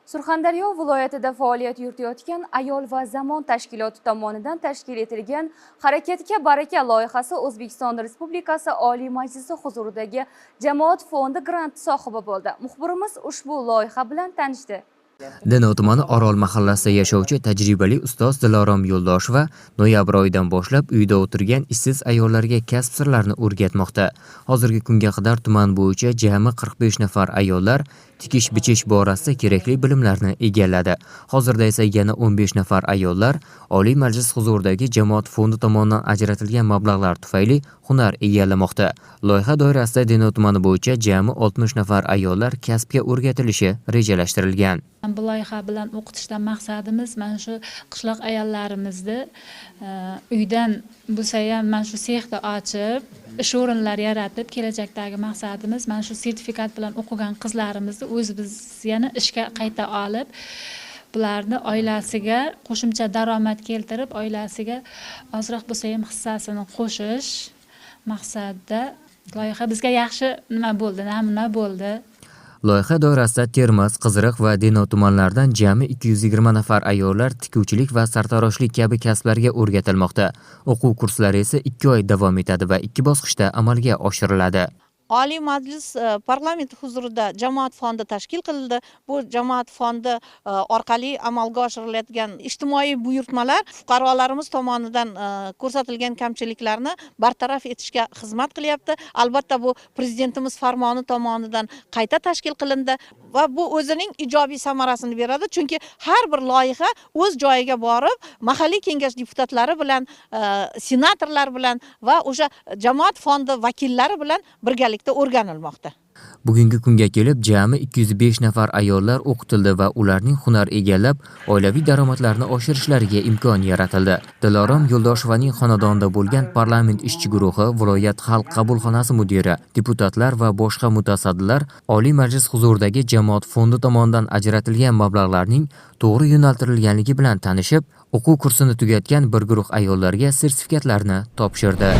Surxondaryo viloyatida faoliyat yuritayotgan Ayol va zamon tashkiloti tomonidan tashkil etilgan Harakatga baraka loyihasi O'zbekiston Respublikasi Oliy Majlisi huzuridagi Jamoat fondi granti sohibi bo'ldi. Muxbirimiz ushbu loyiha bilan tanishdi. Denov tumani Orol mahallasida yashovchi tajribali ustoz Dilorom Yo'ldosheva noyabr oyidan boshlab uyda o'tirgan ishsiz ayollarga kasb sirlarini o'rgatmoqda. Hozirgi kunga qadar tuman bo'yicha jami 45 nafar ayollar tikish bichish borasida kerakli bilimlarni egalladi. Hozirda esa yana 15 nafar ayollar Oliy Majlis huzuridagi Jamoat fondi tomonidan ajratilgan mablag'lar tufayli hunar egallamoqda. Loyiha doirasida Denov tumani bo'yicha jami 60 nafar ayollar kasbga o'rgatilishi rejalashtirilgan. Bu loyiha bilan o'qitishdan maqsadimiz mana shu qishloq ayollarimizni uydan bo'lsa ham mana shu sexda ochib, ish o'rinlari yaratib, kelajakdagi maqsadimiz mana shu sertifikat bilan o'qigan qizlarimizni o'zimiz yana ishga qayta olib, bularni oilasiga qo'shimcha daromad keltirib, oilasiga ozroq bo'lsa ham hissasini qo'shish maqsadida loyiha bizga yaxshi namuna bo'ldi. Loyiha doirasida Termiz, Qiziriq va Denov tumanlaridan jami 220 nafar ayollar tikuvchilik va sartaroshlik kabi kasblarga o'rgatilmoqda. O'quv kurslari esa 2 oy davom etadi va 2 bosqichda amalga oshiriladi. Oliy Majlis parlament huzurida jamoat fondi tashkil qilindi. Bu jamoat fondi orqali amalga oshiriladigan ijtimoiy buyurtmalar fuqarolarimiz tomonidan ko'rsatilgan kamchiliklarni bartaraf etishga xizmat qilyapti. Albatta bu prezidentimiz farmoni tomonidan qayta tashkil qilindi va bu o'zining ijobiy samarasini beradi. Chunki har bir loyiha o'z joyiga borib, mahalliy kengash deputatlari bilan, senatorlar bilan va o'sha jamoat fondi vakillari bilan birgalikda o'rganilmoqda. Bugungi kunga kelib jami 205 nafar ayollar o'qitildi va ularning hunar egallab, oilaviy daromadlarini oshirishlariga imkon yaratildi. Dilorom Yo'ldoshevaning xonadonida bo'lgan parlament ishchi guruhi, viloyat xalq qabulxonasi mudiri, deputatlar va boshqa mutasaddilar Oliy Majlis huzuridagi Jamoat fondi tomonidan ajratilgan mablag'larning to'g'ri yo'naltirilganligi bilan tanishib, o'quv kursini tugatgan bir guruh ayollarga sertifikatlarni topshirdi.